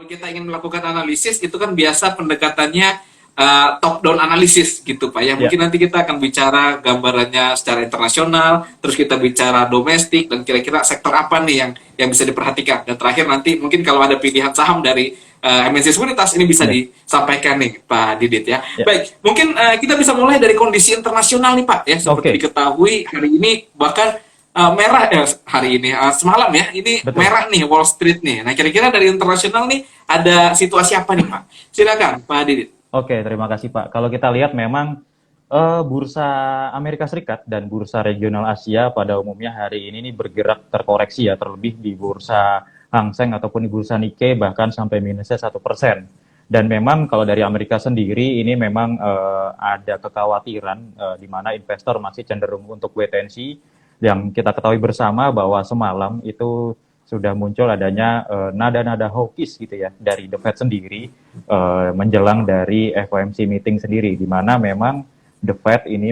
Kalau kita ingin melakukan analisis itu kan biasa pendekatannya top down analisis gitu Pak ya. Ya, Mungkin nanti kita akan bicara gambarannya secara internasional, terus kita bicara domestik dan kira-kira sektor apa nih yang bisa diperhatikan. Dan terakhir nanti mungkin kalau ada pilihan saham dari MNC Sekuritas ini bisa ya, disampaikan nih Pak Didit ya. ya. Baik, mungkin kita bisa mulai dari kondisi internasional nih Pak ya. Seperti Oke, diketahui hari ini bahkan merah hari ini semalam ya ini betul. merah nih Wall Street nih. Nah kira-kira dari internasional nih ada situasi apa nih Pak? Silakan Pak Didit. Oke, terima kasih Pak. Kalau kita lihat memang bursa Amerika Serikat dan bursa regional Asia pada umumnya hari ini nih bergerak terkoreksi ya, terlebih di bursa Hang Seng ataupun di bursa Nikkei bahkan sampai minusnya 1%. Dan memang kalau dari Amerika sendiri ini memang ada kekhawatiran di mana investor masih cenderung untuk wait and see. Yang kita ketahui bersama bahwa semalam itu sudah muncul adanya nada-nada hawkish gitu ya dari The Fed sendiri menjelang dari FOMC meeting sendiri, di mana memang The Fed ini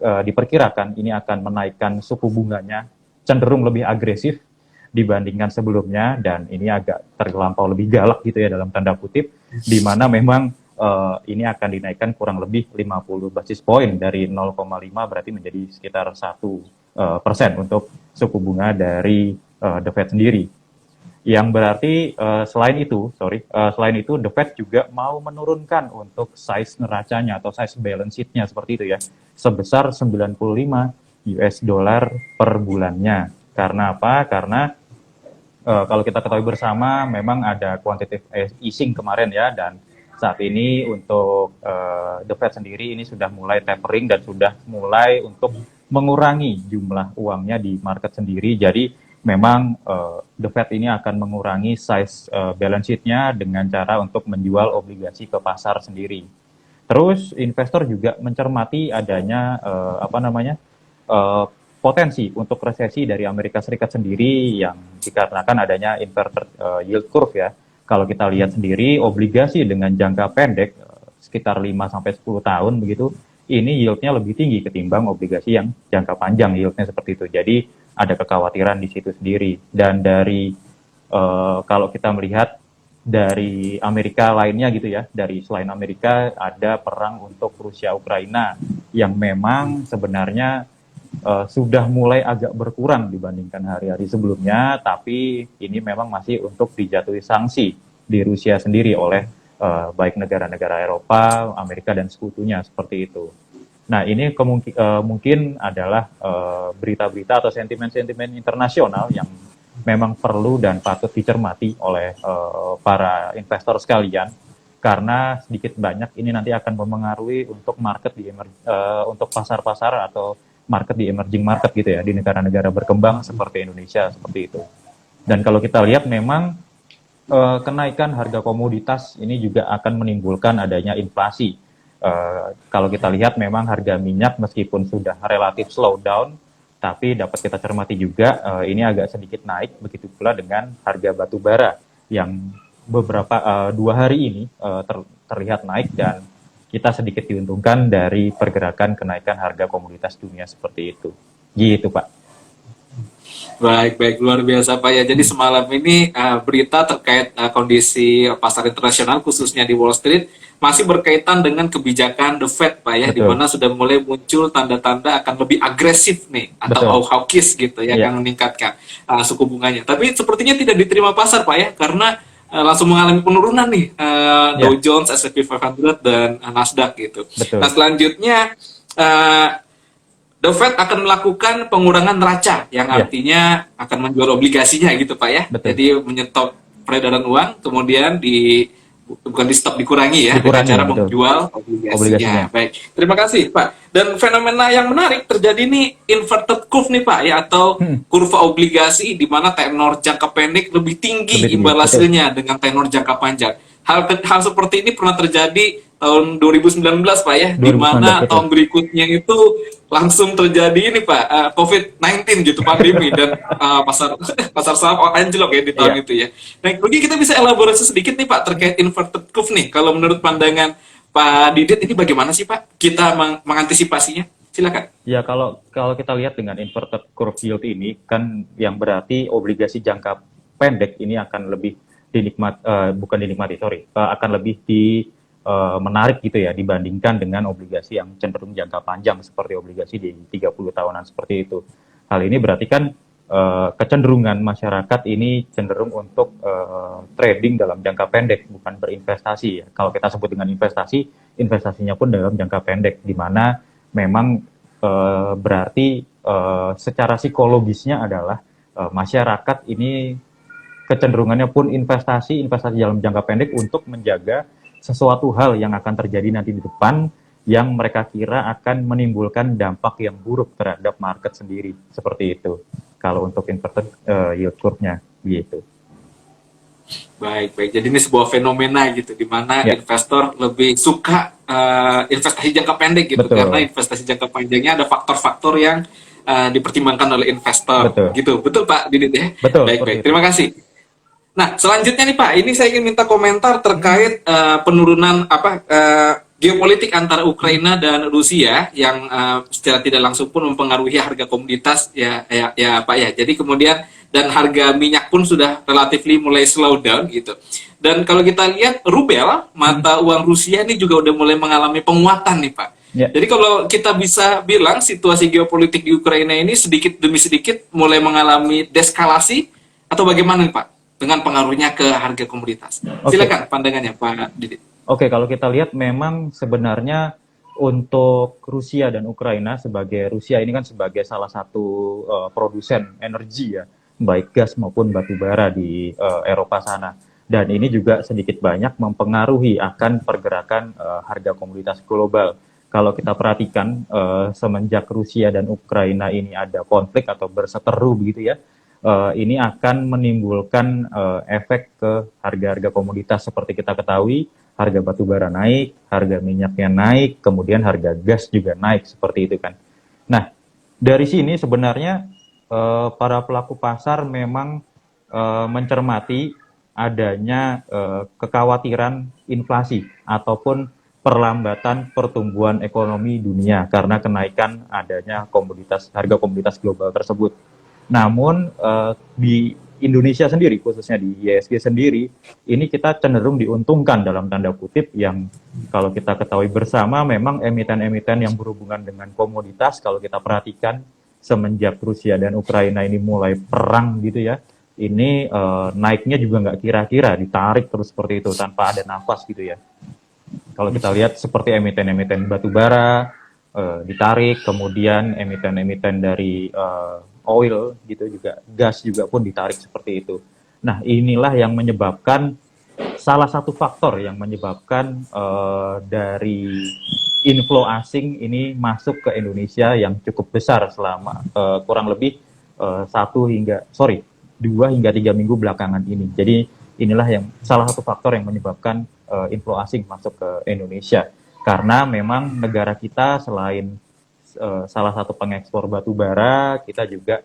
diperkirakan ini akan menaikkan suku bunganya cenderung lebih agresif dibandingkan sebelumnya, dan ini agak terlampau lebih galak gitu ya dalam tanda kutip, di mana memang ini akan dinaikkan kurang lebih 50 basis point dari 0,5 berarti menjadi sekitar 1% untuk suku bunga dari The Fed sendiri. Yang berarti selain itu The Fed juga mau menurunkan untuk size neracanya atau size balance sheet-nya seperti itu ya, sebesar 95 US dollar per bulannya. Karena apa? Karena kalau kita ketahui bersama memang ada quantitative easing kemarin ya, dan saat ini untuk The Fed sendiri ini sudah mulai tapering dan sudah mulai untuk mengurangi jumlah uangnya di market sendiri. Jadi memang The Fed ini akan mengurangi size balance sheet-nya dengan cara untuk menjual obligasi ke pasar sendiri. Terus investor juga mencermati adanya uh, potensi untuk resesi dari Amerika Serikat sendiri yang dikarenakan adanya inverted yield curve ya. Kalau kita lihat sendiri obligasi dengan jangka pendek sekitar 5-10 tahun begitu, ini yieldnya lebih tinggi ketimbang obligasi yang jangka panjang yieldnya seperti itu. Jadi ada kekhawatiran di situ sendiri. Dan dari kalau kita melihat dari Amerika lainnya gitu ya, dari selain Amerika ada perang untuk Rusia Ukraina yang memang sebenarnya sudah mulai agak berkurang dibandingkan hari-hari sebelumnya, tapi ini memang masih untuk dijatuhi sanksi di Rusia sendiri oleh baik negara-negara Eropa, Amerika dan sekutunya seperti itu. Nah, ini mungkin adalah berita-berita atau sentimen-sentimen internasional yang memang perlu dan patut dicermati oleh para investor sekalian, karena sedikit banyak ini nanti akan mempengaruhi untuk market untuk pasar-pasar atau market di emerging market gitu ya, di negara-negara berkembang seperti Indonesia seperti itu. Dan kalau kita lihat memang kenaikan harga komoditas ini juga akan menimbulkan adanya inflasi. Kalau kita lihat memang harga minyak meskipun sudah relatif slow down, tapi dapat kita cermati juga ini agak sedikit naik, begitu pula dengan harga batu bara yang beberapa 2 hari ini terlihat naik, dan kita sedikit diuntungkan dari pergerakan kenaikan harga komoditas dunia seperti itu. Gitu, Pak. Baik, baik, luar biasa Pak ya. Jadi semalam ini berita terkait kondisi pasar internasional khususnya di Wall Street masih berkaitan dengan kebijakan The Fed Pak ya, di Betul, mana sudah mulai muncul tanda-tanda akan lebih agresif nih atau betul. hawkish gitu ya, Ya, akan meningkatkan suku bunganya. Tapi sepertinya tidak diterima pasar Pak ya, karena langsung mengalami penurunan nih Dow ya, Jones, S&P 500 dan Nasdaq gitu. Nah betul. selanjutnya uh, The Fed akan melakukan pengurangan neraca yang Ya, artinya akan menjual obligasinya gitu Pak ya. betul. Jadi menyetop peredaran uang, kemudian bukan di stop, dikurangi ya dengan Dikurangi, cara betul. menjual Obligasinya. obligasinya. Baik, terima kasih Pak. Dan fenomena yang menarik terjadi nih inverted curve nih Pak ya, atau Hmm, kurva obligasi di mana tenor jangka pendek lebih lebih tinggi tinggi, imbal betul. hasilnya dengan tenor jangka panjang. Hal seperti ini pernah terjadi tahun 2019 Pak ya, di 2019, mana betul. tahun berikutnya itu langsung terjadi ini Pak, COVID-19 gitu, pandemi, dan pasar pasar saham anjlok ya di tahun Iya. itu ya. Nah, mungkin kita bisa elaborasi sedikit nih Pak terkait inverted curve nih. Kalau menurut pandangan Pak Didit ini bagaimana sih Pak kita mengantisipasinya? Silakan. Ya, kalau kalau kita lihat dengan inverted curve yield ini kan yang berarti obligasi jangka pendek ini akan lebih bukan dinikmati, sorry, akan lebih menarik gitu ya dibandingkan dengan obligasi yang cenderung jangka panjang seperti obligasi di 30 tahunan seperti itu. Hal ini berarti kan kecenderungan masyarakat ini cenderung untuk trading dalam jangka pendek, bukan berinvestasi ya. Kalau kita sebut dengan investasi, investasinya pun dalam jangka pendek, di mana memang berarti secara psikologisnya adalah masyarakat ini kecenderungannya pun investasi dalam jangka pendek untuk menjaga sesuatu hal yang akan terjadi nanti di depan yang mereka kira akan menimbulkan dampak yang buruk terhadap market sendiri, seperti itu. Kalau untuk inverted yield curve-nya, gitu. Baik, baik. Jadi ini sebuah fenomena gitu, di mana Ya, investor lebih suka investasi jangka pendek gitu, betul, karena investasi jangka panjangnya ada faktor-faktor yang dipertimbangkan oleh investor, betul, gitu. Betul Pak Didit ya? betul, Baik, seperti baik. itu. Terima kasih. Nah, selanjutnya nih Pak, ini saya ingin minta komentar terkait penurunan geopolitik antara Ukraina dan Rusia yang secara tidak langsung pun mempengaruhi harga komoditas ya Pak ya. Jadi kemudian dan harga minyak pun sudah relatif mulai slow down gitu. Dan kalau kita lihat rubel, mata uang Rusia ini juga udah mulai mengalami penguatan nih Pak. Ya, Jadi kalau kita bisa bilang situasi geopolitik di Ukraina ini sedikit demi sedikit mulai mengalami deskalasi atau bagaimana nih Pak dengan pengaruhnya ke harga komoditas? oke. Silakan pandangannya Pak Didit. Oke, kalau kita lihat memang sebenarnya untuk Rusia dan Ukraina Rusia ini kan sebagai salah satu produsen energi ya, baik gas maupun batu bara di Eropa sana. Dan ini juga sedikit banyak mempengaruhi akan pergerakan harga komoditas global. Kalau kita perhatikan semenjak Rusia dan Ukraina ini ada konflik atau berseteru begitu ya, ini akan menimbulkan efek ke harga-harga komoditas seperti kita ketahui, harga batu bara naik, harga minyaknya naik, kemudian harga gas juga naik seperti itu kan. Nah, dari sini sebenarnya para pelaku pasar memang mencermati adanya kekhawatiran inflasi ataupun perlambatan pertumbuhan ekonomi dunia karena kenaikan adanya harga komoditas global tersebut. Namun di Indonesia sendiri, khususnya di ISG sendiri, ini kita cenderung diuntungkan dalam tanda kutip yang kalau kita ketahui bersama memang emiten-emiten yang berhubungan dengan komoditas, kalau kita perhatikan semenjak Rusia dan Ukraina ini mulai perang gitu ya, ini naiknya juga nggak kira-kira, ditarik terus seperti itu tanpa ada nafas gitu ya. Kalau kita lihat seperti emiten-emiten batu bara, ditarik, kemudian emiten-emiten dari oil gitu juga, gas juga pun ditarik seperti itu. Nah, inilah yang menyebabkan salah satu faktor yang menyebabkan dari inflow asing ini masuk ke Indonesia yang cukup besar selama kurang lebih 2 hingga 3 minggu belakangan ini. Jadi inilah yang salah satu faktor yang menyebabkan inflow asing masuk ke Indonesia. Karena memang negara kita selain salah satu pengekspor batu bara, kita juga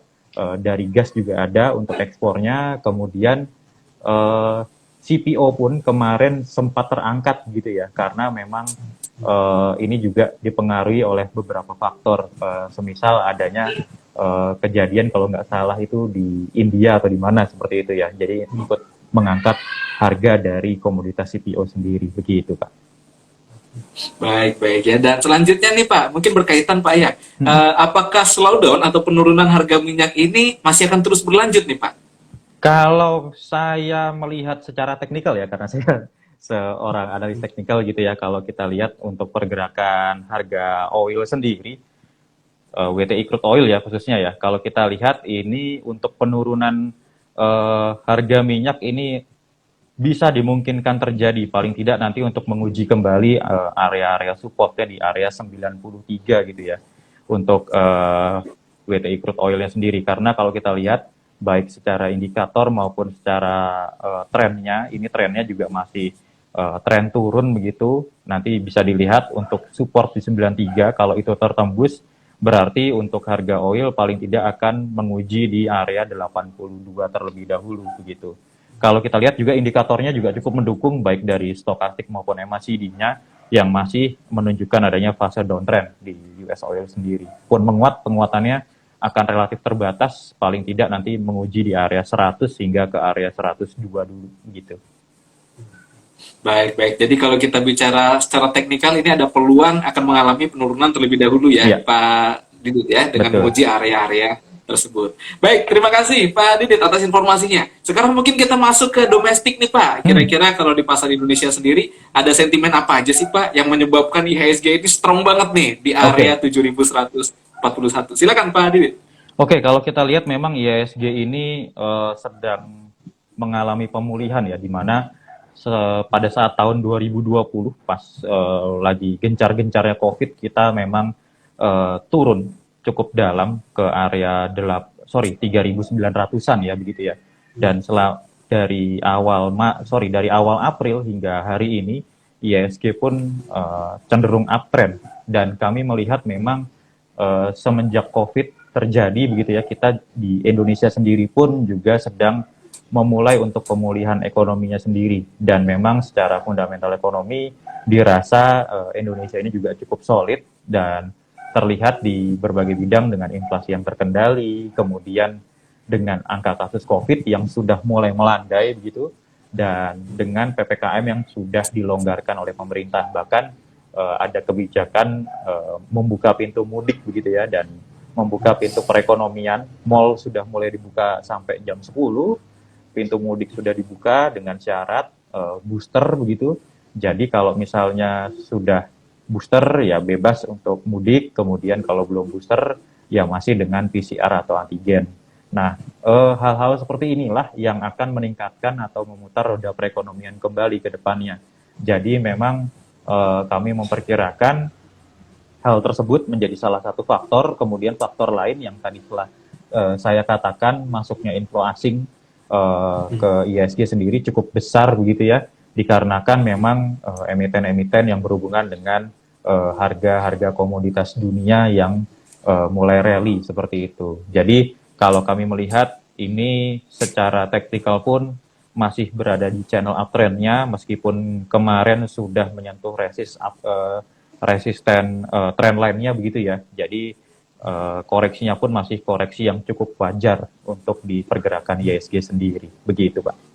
dari gas juga ada untuk ekspornya, kemudian CPO pun kemarin sempat terangkat gitu ya, karena memang ini juga dipengaruhi oleh beberapa faktor, semisal adanya kejadian kalau nggak salah itu di India atau di mana seperti itu ya, jadi ikut mengangkat harga dari komoditas CPO sendiri, begitu Pak. Baik, baik ya. Dan selanjutnya nih Pak, mungkin berkaitan Pak ya, apakah slowdown atau penurunan harga minyak ini masih akan terus berlanjut nih Pak? Kalau saya melihat secara teknikal ya, karena saya seorang analis teknikal gitu ya, kalau kita lihat untuk pergerakan harga oil sendiri, WTI crude oil ya khususnya ya, kalau kita lihat ini untuk penurunan harga minyak ini bisa dimungkinkan terjadi paling tidak nanti untuk menguji kembali area-area supportnya di area 93 gitu ya untuk WTI crude oilnya sendiri, karena kalau kita lihat baik secara indikator maupun secara trennya, ini trennya juga masih tren turun begitu. Nanti bisa dilihat untuk support di 93, kalau itu tertembus berarti untuk harga oil paling tidak akan menguji di area 82 terlebih dahulu begitu. Kalau kita lihat juga indikatornya juga cukup mendukung baik dari stokastik maupun MACD-nya yang masih menunjukkan adanya fase downtrend di US oil sendiri. Pun menguat, penguatannya akan relatif terbatas, paling tidak nanti menguji di area 100 hingga ke area 102 dulu gitu. Baik, baik. Jadi kalau kita bicara secara teknikal ini ada peluang akan mengalami penurunan terlebih dahulu ya, Iya, Pak Didit ya, dengan betul. menguji area-area tersebut. Baik, terima kasih Pak Didit atas informasinya. Sekarang mungkin kita masuk ke domestik nih Pak. Hmm, Kira-kira kalau di pasar Indonesia sendiri ada sentimen apa aja sih Pak yang menyebabkan IHSG ini strong banget nih di area oke. 7141. Silakan Pak Didit. Oke, kalau kita lihat memang IHSG ini sedang mengalami pemulihan ya, di mana pada saat tahun 2020 pas lagi gencar-gencarnya COVID, kita memang turun cukup dalam ke area 3.900-an ya begitu ya. Dan dari awal April hingga hari ini IHSG pun cenderung uptrend, dan kami melihat memang semenjak COVID terjadi begitu ya, kita di Indonesia sendiri pun juga sedang memulai untuk pemulihan ekonominya sendiri, dan memang secara fundamental ekonomi dirasa Indonesia ini juga cukup solid dan terlihat di berbagai bidang dengan inflasi yang terkendali, kemudian dengan angka kasus COVID yang sudah mulai melandai begitu, dan dengan PPKM yang sudah dilonggarkan oleh pemerintah, bahkan ada kebijakan membuka pintu mudik begitu ya, dan membuka pintu perekonomian. Mall sudah mulai dibuka sampai jam 10, pintu mudik sudah dibuka dengan syarat booster begitu. Jadi kalau misalnya sudah booster ya bebas untuk mudik, kemudian kalau belum booster ya masih dengan PCR atau antigen. Nah, hal-hal seperti inilah yang akan meningkatkan atau memutar roda perekonomian kembali ke depannya. Jadi memang kami memperkirakan hal tersebut menjadi salah satu faktor. Kemudian faktor lain yang tadi telah saya katakan, masuknya inflow asing ke IHSG sendiri cukup besar begitu ya, dikarenakan memang emiten-emiten yang berhubungan dengan harga-harga komoditas dunia yang mulai rally seperti itu. Jadi kalau kami melihat ini secara teknikal pun masih berada di channel uptrendnya, meskipun kemarin sudah menyentuh resisten trendline-nya begitu ya. Jadi koreksinya pun masih koreksi yang cukup wajar untuk di pergerakan IHSG sendiri. Begitu, Pak.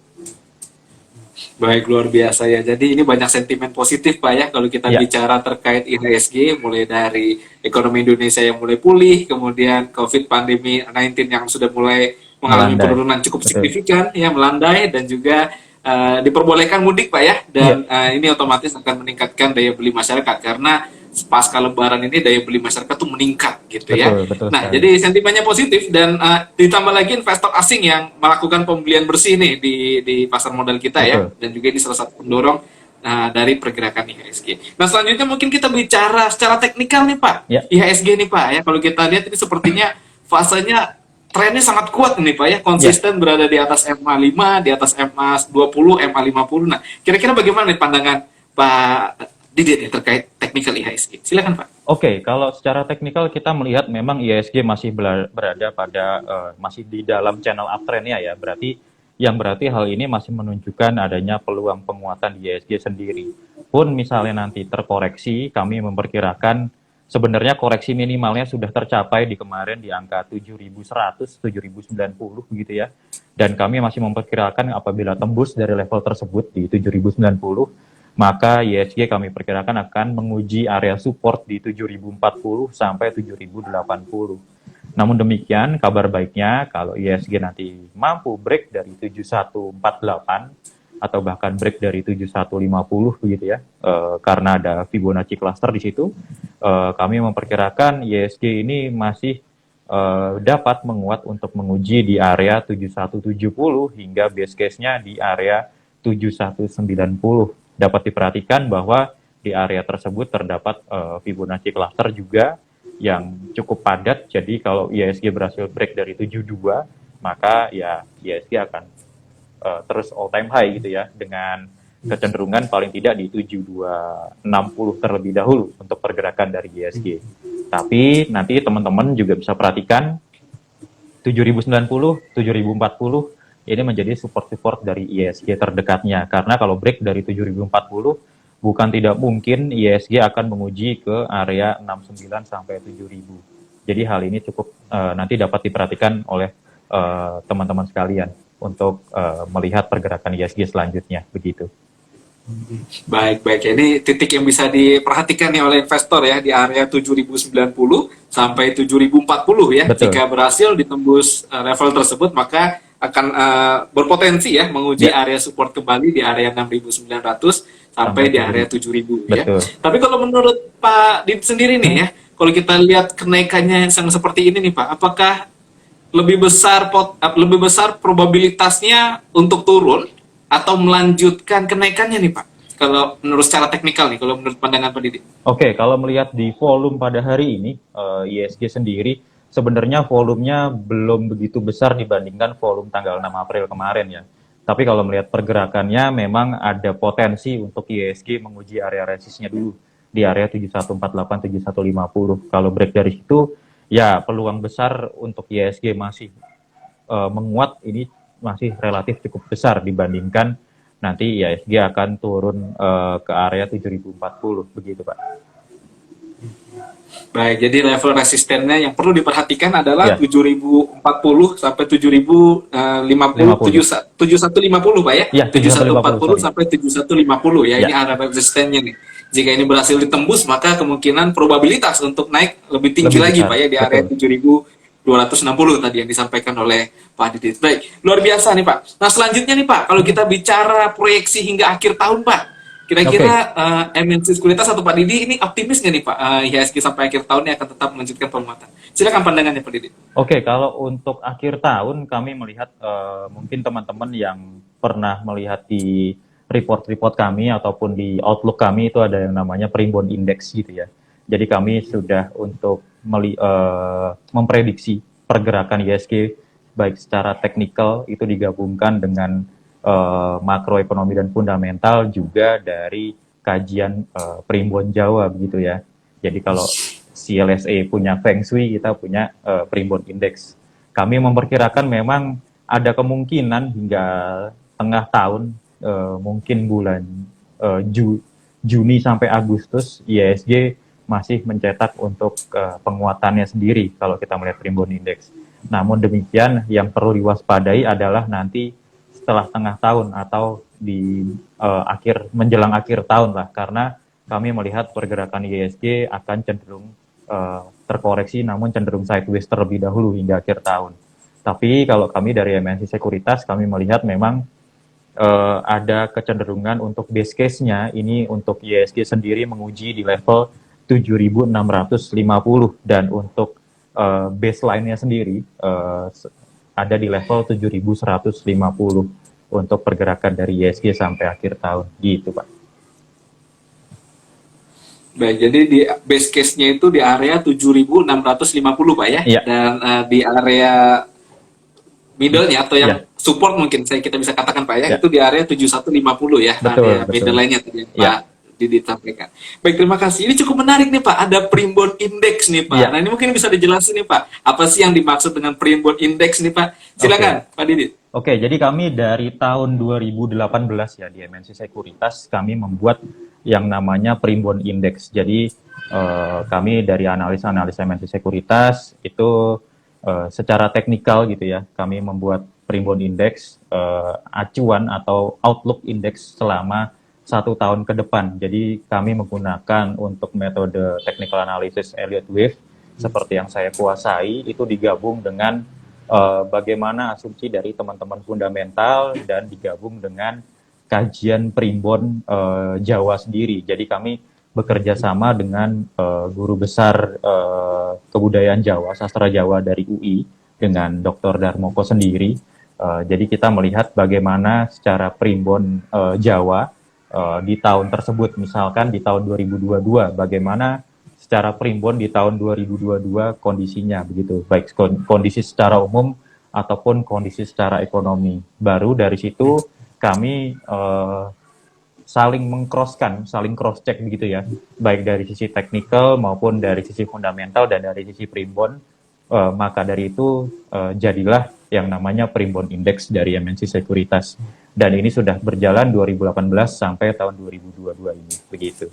Baik, luar biasa ya. Jadi ini banyak sentimen positif Pak ya kalau kita Ya, bicara terkait IHSG, mulai dari ekonomi Indonesia yang mulai pulih, kemudian COVID pandemi 19 yang sudah mulai mengalami melandai. penurunan cukup Betul. signifikan ya, melandai, dan juga diperbolehkan mudik Pak ya, Iya, dan ini otomatis akan meningkatkan daya beli masyarakat karena pasca Lebaran ini daya beli masyarakat tuh meningkat gitu ya. betul, betul Nah, sekali. jadi sentimennya positif, dan ditambah lagi investor asing yang melakukan pembelian bersih nih di pasar modal kita ya, Betul. dan juga ini salah satu pendorong dari pergerakan IHSG. Nah, selanjutnya mungkin kita bicara secara teknikal nih Pak. Ya, IHSG nih Pak ya, kalau kita lihat ini sepertinya fasenya trennya sangat kuat nih Pak ya, ya. konsisten berada di atas MA5, di atas MA20, MA50. Nah, kira-kira bagaimana nih pandangan Pak Didit ya terkait teknikal IHSG? Silakan Pak. Oke, kalau secara teknikal kita melihat memang IHSG masih berada pada masih di dalam channel uptrendnya ya. Berarti hal ini masih menunjukkan adanya peluang penguatan di IHSG sendiri. Pun misalnya nanti terkoreksi, kami memperkirakan sebenarnya koreksi minimalnya sudah tercapai di kemarin di angka 7.100, 7.090 begitu ya. Dan kami masih memperkirakan apabila tembus dari level tersebut di 7.090, maka IHSG kami perkirakan akan menguji area support di 7.040 sampai 7.080. Namun demikian, kabar baiknya kalau IHSG nanti mampu break dari 7.148 atau bahkan break dari 7.150 begitu ya, karena ada Fibonacci cluster di situ, kami memperkirakan IHSG ini masih dapat menguat untuk menguji di area 7.170 hingga base case-nya di area 7.190. Dapat diperhatikan bahwa di area tersebut terdapat Fibonacci cluster juga yang cukup padat. Jadi kalau IHSG berhasil break dari 72, maka ya IHSG akan terus all time high gitu ya, dengan kecenderungan paling tidak di 7260 terlebih dahulu untuk pergerakan dari IHSG. Tapi nanti teman-teman juga bisa perhatikan 7.090, 7.040 ini menjadi support dari IHSG terdekatnya. Karena kalau break dari 7.040, bukan tidak mungkin IHSG akan menguji ke area 69 sampai 7.000. Jadi hal ini cukup nanti dapat diperhatikan oleh teman-teman sekalian untuk melihat pergerakan ISG selanjutnya, begitu. Baik, baik. Ini titik yang bisa diperhatikan nih oleh investor ya di area 7090 sampai 7040 ya. Betul. Jika berhasil ditembus level tersebut maka akan berpotensi ya menguji area support kembali di area 6900 sampai di area 7000 ya. Tapi kalau menurut Pak Dit sendiri nih ya, kalau kita lihat kenaikannya yang seperti ini nih Pak, apakah lebih besar probabilitasnya untuk turun atau melanjutkan kenaikannya nih Pak? Kalau menurut secara teknikal nih, kalau menurut pandangan Pak Didi. Oke, kalau melihat di volume pada hari ini, ISG sendiri sebenarnya volumenya belum begitu besar dibandingkan volume tanggal 6 April kemarin ya. Tapi kalau melihat pergerakannya memang ada potensi untuk ISG menguji area resistnya dulu di area 7148, 7150. Kalau break dari situ, ya peluang besar untuk ISG masih menguat ini masih relatif cukup besar dibandingkan nanti ISG akan turun ke area 7040 begitu Pak. Baik, jadi level resistennya yang perlu diperhatikan adalah 7040 sampai 7050, 7150 Pak ya? 7140 sampai 7150 ya, ini area resistennya nih. Jika ini berhasil ditembus, maka kemungkinan probabilitas untuk naik lebih tinggi lagi Pak ya di area 7260 tadi yang disampaikan oleh Pak Didit. Baik, luar biasa nih Pak. Nah selanjutnya nih Pak, kalau kita bicara proyeksi hingga akhir tahun Pak, kira-kira MNC Sekuritas atau Pak Didi ini optimis nggak nih Pak, IHSG sampai akhir tahun ini akan tetap melanjutkan penguatan? Silakan pandangannya Pak Didi. Oke, kalau untuk akhir tahun kami melihat mungkin teman-teman yang pernah melihat di report-report kami ataupun di outlook kami itu ada yang namanya Primbon Index gitu ya. Jadi kami sudah untuk memprediksi pergerakan ISG baik secara teknikal itu digabungkan dengan makroekonomi dan fundamental juga dari kajian Primbon Jawa begitu ya. Jadi kalau CLSA punya Feng Shui, kita punya Primbon Index. Kami memperkirakan memang ada kemungkinan hingga tengah tahun, mungkin bulan Juni sampai Agustus, ISG masih mencetak untuk penguatannya sendiri kalau kita melihat Primbon Index. Namun demikian, yang perlu diwaspadai adalah nanti setelah tengah tahun atau di menjelang akhir tahun lah, karena kami melihat pergerakan ISG akan cenderung terkoreksi, namun cenderung sideways terlebih dahulu hingga akhir tahun. Tapi kalau kami dari MNC Sekuritas, kami melihat memang ada kecenderungan untuk base case-nya ini untuk ISG sendiri menguji di level 7.650 dan untuk baseline-nya sendiri ada di level 7.150 untuk pergerakan dari ISG sampai akhir tahun gitu Pak. Baik, jadi di base case-nya itu di area 7.650 Pak ya, dan di area middle-nya atau yang support mungkin kita bisa katakan Pak ya, itu di area 7150 ya, area middle line-nya tadi Pak Didi sampaikan. Baik, terima kasih. Ini cukup menarik nih Pak, ada Primbon Index nih Pak. Nah ini mungkin bisa dijelasin nih Pak, apa sih yang dimaksud dengan Primbon Index nih Pak? Silakan Pak Didi. Oke, jadi kami dari tahun 2018 ya di MNC Sekuritas kami membuat yang namanya Primbon Index. Jadi kami dari analis-analis MNC Sekuritas itu secara teknikal gitu ya, kami membuat Primbon Index acuan atau outlook index selama 1 tahun ke depan. Jadi kami menggunakan untuk metode technical analysis Elliott Wave seperti yang saya kuasai, itu digabung dengan bagaimana asumsi dari teman-teman fundamental dan digabung dengan kajian Primbon Jawa sendiri. Jadi kami bekerja sama dengan guru besar kebudayaan Jawa, sastra Jawa dari UI dengan Dr. Darmoko sendiri. Jadi kita melihat bagaimana secara Primbon Jawa di tahun tersebut, misalkan di tahun 2022, bagaimana secara Primbon di tahun 2022 kondisinya begitu, baik kondisi secara umum ataupun kondisi secara ekonomi. Baru dari situ kami saling saling cross check begitu ya, baik dari sisi teknikal maupun dari sisi fundamental dan dari sisi Primbon. Maka dari itu jadilah yang namanya Primbon Index dari MNC Sekuritas. Dan ini sudah berjalan 2018 sampai tahun 2022 ini, begitu.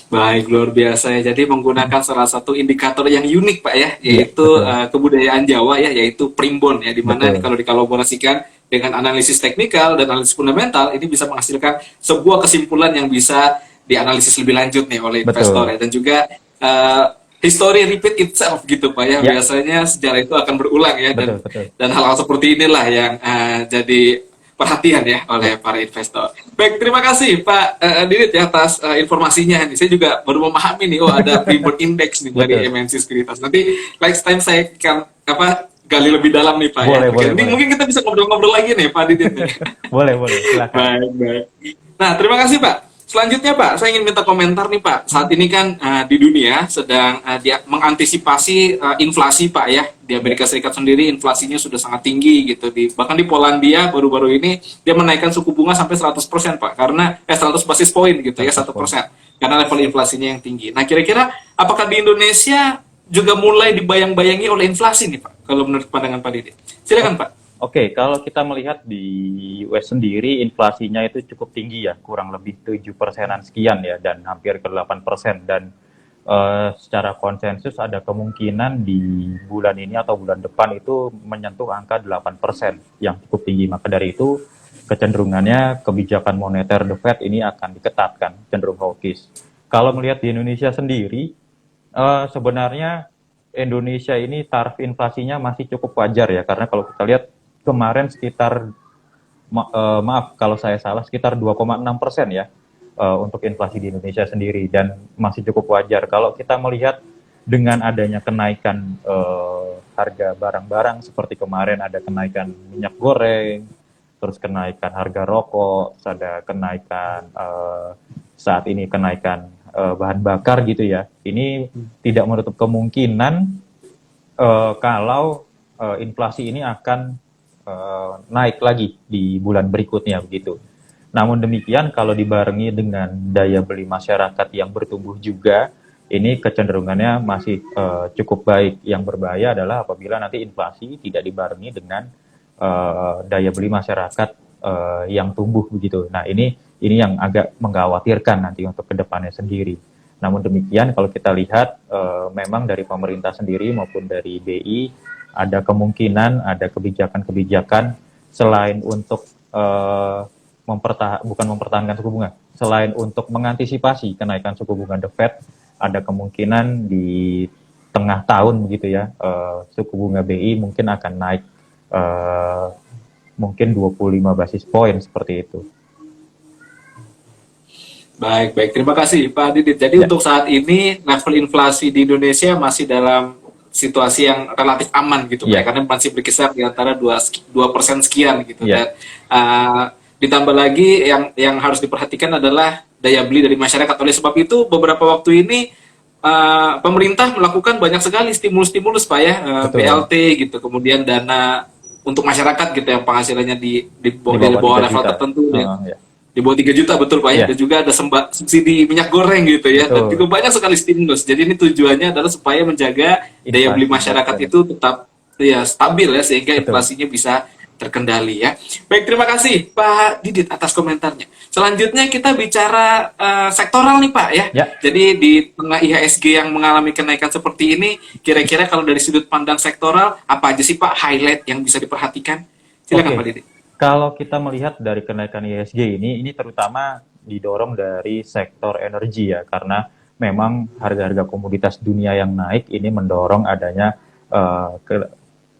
Baik, luar biasa ya. Jadi menggunakan salah satu indikator yang unik Pak ya, Iya, yaitu betul, kebudayaan Jawa ya, yaitu primbon ya, di mana betul, kalau dikolaborasikan dengan analisis teknikal dan analisis fundamental, ini bisa menghasilkan sebuah kesimpulan yang bisa dianalisis lebih lanjut nih oleh investor betul. ya, dan juga uh, history repeat itself gitu Pak ya. Ya, Biasanya sejarah itu akan berulang ya, betul, betul. dan hal-hal seperti inilah yang jadi perhatian ya Ya, oleh para investor. Baik, terima kasih Pak Didit ya atas informasinya. Nih, saya juga baru memahami nih, oh ada Bloomberg Index nih dari betul. MNC Sekuritas. Nanti next time saya akan gali lebih dalam nih Pak ya. Boleh, Oke, boleh, nanti boleh. mungkin kita bisa ngobrol-ngobrol lagi nih Pak Didit nih. Boleh, silakan. Baik, baik. Nah, terima kasih Pak. Selanjutnya Pak, saya ingin minta komentar nih Pak. Saat ini kan di dunia sedang dia mengantisipasi inflasi Pak ya. Di Ya, Amerika Serikat sendiri inflasinya sudah sangat tinggi gitu. Bahkan di Polandia baru-baru ini dia menaikkan suku bunga sampai 100% Pak. Karena 100 basis poin gitu ya, 100 satu poin. persen. Karena level inflasinya yang tinggi. Nah, kira-kira apakah di Indonesia juga mulai dibayang-bayangi oleh inflasi nih Pak? Kalau menurut pandangan Pak Didi. Silakan Pak. Oke, kalau kita melihat di US sendiri, inflasinya itu cukup tinggi ya, kurang lebih 7%-an sekian ya, dan hampir ke 8%. Dan secara konsensus ada kemungkinan di bulan ini atau bulan depan itu menyentuh angka 8%, yang cukup tinggi. Maka dari itu, kecenderungannya kebijakan moneter The Fed ini akan diketatkan, cenderung hawkish. Kalau melihat di Indonesia sendiri, sebenarnya Indonesia ini taraf inflasinya masih cukup wajar ya, karena kalau kita lihat kemarin sekitar maaf kalau saya salah sekitar 2,6% ya untuk inflasi di Indonesia sendiri, dan masih cukup wajar. Kalau kita melihat dengan adanya kenaikan harga barang-barang seperti kemarin ada kenaikan minyak goreng, terus kenaikan harga rokok, ada kenaikan saat ini kenaikan bahan bakar gitu ya. Ini tidak menutup kemungkinan kalau inflasi ini akan naik lagi di bulan berikutnya begitu. Namun demikian kalau dibarengi dengan daya beli masyarakat yang bertumbuh juga, ini kecenderungannya masih cukup baik. Yang berbahaya adalah apabila nanti inflasi tidak dibarengi dengan daya beli masyarakat yang tumbuh begitu. Nah, ini yang agak mengkhawatirkan nanti untuk kedepannya sendiri. Namun demikian kalau kita lihat memang dari pemerintah sendiri maupun dari BI ada kemungkinan ada kebijakan-kebijakan selain untuk bukan mempertahankan suku bunga, selain untuk mengantisipasi kenaikan suku bunga The Fed, ada kemungkinan di tengah tahun begitu ya, suku bunga BI mungkin akan naik mungkin 25 basis poin seperti itu. Baik, baik. Terima kasih Pak Didit. Jadi Ya, untuk saat ini level inflasi di Indonesia masih dalam situasi yang relatif aman gitu Pak, ya, ya, karena masih berkisar di antara 2% sekian gitu. ya, Dan ditambah lagi yang harus diperhatikan adalah daya beli dari masyarakat. Oleh sebab itu beberapa waktu ini pemerintah melakukan banyak sekali stimulus-stimulus Pak ya, betul. BLT gitu, kemudian dana untuk masyarakat gitu yang penghasilannya di Di di bawah bawah 3 level juta. tertentu ya, Ya, di bawah 3 juta betul Pak ya, ya, dan juga ada subsidi minyak goreng gitu ya, dan juga betul. banyak sekali stimulus. Jadi ini tujuannya adalah supaya menjaga daya beli Inflasi, masyarakat betul. itu tetap ya stabil ya, sehingga Betul. inflasinya bisa terkendali ya. Baik, terima kasih Pak Didit atas komentarnya. Selanjutnya kita bicara sektoral nih Pak ya. Ya, Jadi di tengah IHSG yang mengalami kenaikan seperti ini, kira-kira kalau dari sudut pandang sektoral apa aja sih Pak highlight yang bisa diperhatikan? Silakan Pak oke. Didit. Kalau kita melihat dari kenaikan ISG ini terutama didorong dari sektor energi ya, karena memang harga-harga komoditas dunia yang naik ini mendorong adanya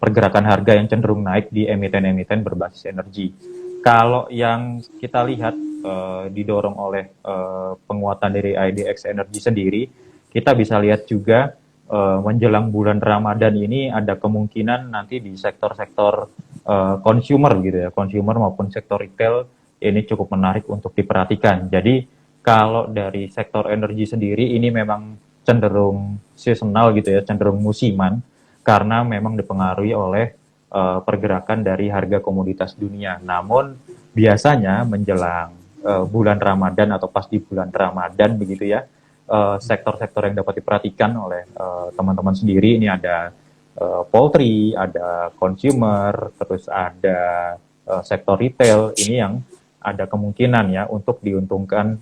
pergerakan harga yang cenderung naik di emiten-emiten berbasis energi. Kalau yang kita lihat didorong oleh penguatan dari IDX Energy sendiri, kita bisa lihat juga menjelang bulan Ramadan ini ada kemungkinan nanti di sektor-sektor consumer gitu ya, consumer maupun sektor retail ini cukup menarik untuk diperhatikan. Jadi kalau dari sektor energi sendiri ini memang cenderung seasonal gitu ya, cenderung musiman karena memang dipengaruhi oleh pergerakan dari harga komoditas dunia. Namun biasanya menjelang bulan Ramadan atau pas di bulan Ramadan begitu ya, sektor-sektor yang dapat diperhatikan oleh teman-teman sendiri ini ada poultry, ada consumer, terus ada sektor retail ini yang ada kemungkinan ya untuk diuntungkan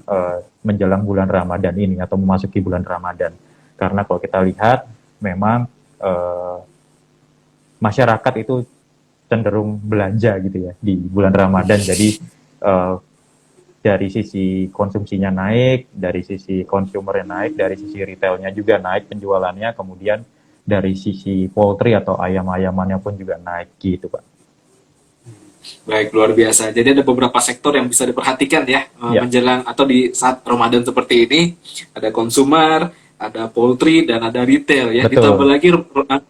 menjelang bulan Ramadan ini atau memasuki bulan Ramadan. Karena kalau kita lihat memang masyarakat itu cenderung belanja gitu ya di bulan Ramadan. Jadi dari sisi konsumsinya naik, dari sisi konsumernya naik, dari sisi retailnya juga naik penjualannya, kemudian dari sisi poultry atau ayam-ayamannya pun juga naik gitu, Pak. Baik, luar biasa. Jadi ada beberapa sektor yang bisa diperhatikan ya, Ya, menjelang atau di saat Ramadan seperti ini. Ada consumer, ada poultry, dan ada retail ya. Ditambah betul. lagi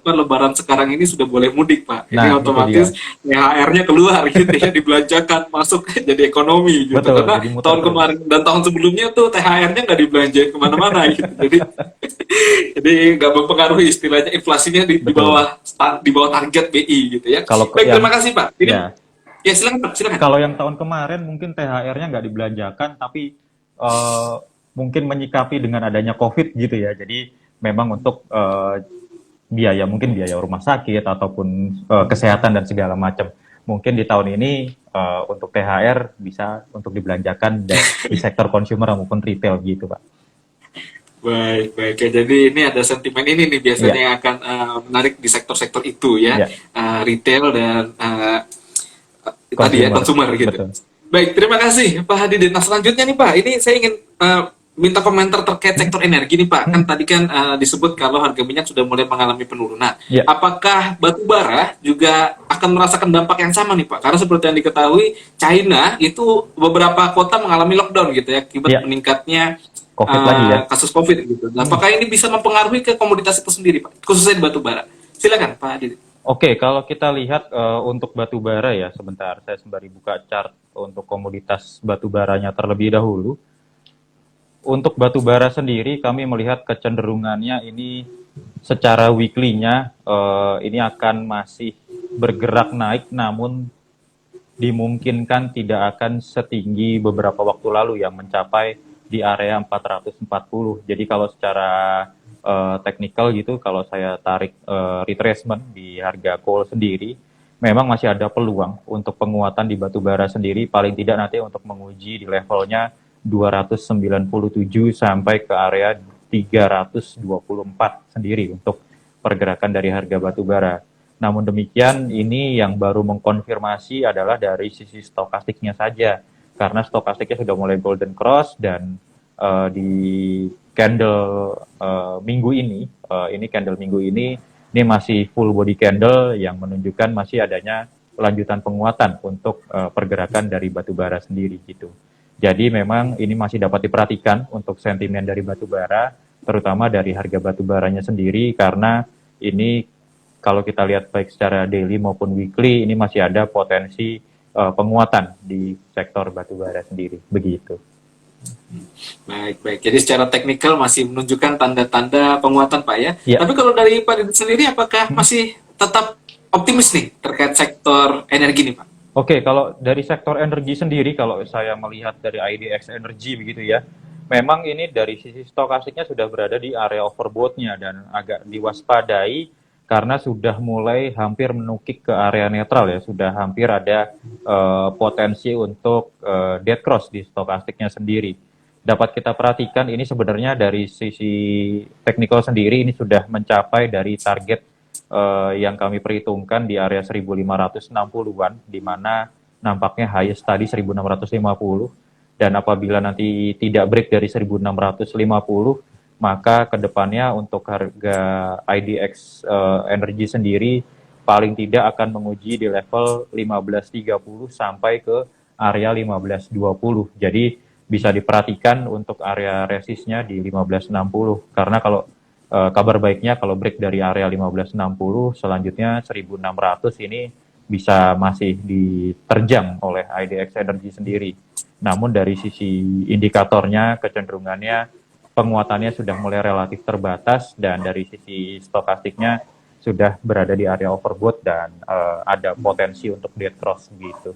Lebaran sekarang ini sudah boleh mudik, Pak. Ini Nah, itu dia. otomatis THR-nya keluar gitu ya, dibelanjakan masuk jadi ekonomi gitu. Betul, Karena jadi muter tahun terus. kemarin dan tahun sebelumnya tuh THR-nya nggak dibelanjain kemana-mana gitu. Jadi nggak mempengaruhi, istilahnya inflasinya di Betul. bawah di bawah target BI gitu ya. Kalau Baik, yang terima kasih Pak. Ini ya, ya, silakan Pak, silakan. kalau yang tahun kemarin mungkin THR-nya nggak dibelanjakan, tapi mungkin menyikapi dengan adanya COVID gitu ya. Jadi memang untuk biaya, mungkin biaya rumah sakit ataupun kesehatan dan segala macam. Mungkin di tahun ini untuk THR bisa untuk dibelanjakan di sektor consumer maupun retail gitu, Pak. Baik, baik. Ya, jadi ini ada sentimen ini nih biasanya Iya, yang akan menarik di sektor-sektor itu ya, iya, retail dan tadi ya consumer, consumer gitu. betul. Baik, terima kasih Pak Hadi. Nah, selanjutnya nih Pak, ini saya ingin minta komentar terkait sektor energi nih Pak. Kan tadi kan disebut kalau harga minyak sudah mulai mengalami penurunan. Iya, Apakah batu bara juga akan merasakan dampak yang sama nih Pak? Karena seperti yang diketahui, China itu beberapa kota mengalami lockdown gitu ya, akibat iya, meningkatnya COVID lagi ya. kasus COVID gitu. Nah, apakah ini bisa mempengaruhi ke komoditas itu sendiri Pak? Khususnya di batu bara. Silakan Pak Hadi. Oke, kalau kita lihat untuk batu bara ya, sebentar saya sembari buka chart untuk komoditas batu baranya terlebih dahulu. Untuk batu bara sendiri, kami melihat kecenderungannya ini secara weekly-nya ini akan masih bergerak naik, namun dimungkinkan tidak akan setinggi beberapa waktu lalu yang mencapai di area 440. Jadi kalau secara teknikal gitu, kalau saya tarik retracement di harga coal sendiri, memang masih ada peluang untuk penguatan di batu bara sendiri, paling tidak nanti untuk menguji di levelnya 297 sampai ke area 324 sendiri untuk pergerakan dari harga batu bara. Namun demikian, ini yang baru mengkonfirmasi adalah dari sisi stokastiknya saja, karena stokastiknya sudah mulai golden cross dan di candle minggu ini candle minggu ini masih full body candle yang menunjukkan masih adanya lanjutan penguatan untuk pergerakan dari batu bara sendiri gitu. Jadi memang ini masih dapat diperhatikan untuk sentimen dari batu bara, terutama dari harga batu baranya sendiri, karena ini kalau kita lihat baik secara daily maupun weekly, ini masih ada potensi penguatan di sektor batu bara sendiri, begitu. Baik, baik. Jadi secara teknikal masih menunjukkan tanda-tanda penguatan Pak ya. Ya, Tapi kalau dari Pak Didit sendiri, apakah masih tetap optimis nih terkait sektor energi nih Pak? oke, kalau dari sektor energi sendiri, kalau saya melihat dari IDX Energy begitu ya, memang ini dari sisi stokastiknya sudah berada di area overbought-nya dan agak diwaspadai karena sudah mulai hampir menukik ke area netral ya, sudah hampir ada potensi untuk dead cross di stokastiknya sendiri. Dapat kita perhatikan ini sebenarnya dari sisi teknikal sendiri ini sudah mencapai dari target yang kami perhitungkan di area 1560-an, di mana nampaknya highest tadi 1650, dan apabila nanti tidak break dari 1650, maka kedepannya untuk harga IDX Energy sendiri paling tidak akan menguji di level 1530 sampai ke area 1520. Jadi bisa diperhatikan untuk area resistnya di 1560, karena kalau kabar baiknya kalau break dari area 1560, selanjutnya 1600 ini bisa masih diterjang oleh IDX Energy sendiri. Namun dari sisi indikatornya, kecenderungannya penguatannya sudah mulai relatif terbatas, dan dari sisi stokastiknya sudah berada di area overbought dan ada potensi untuk dead cross gitu.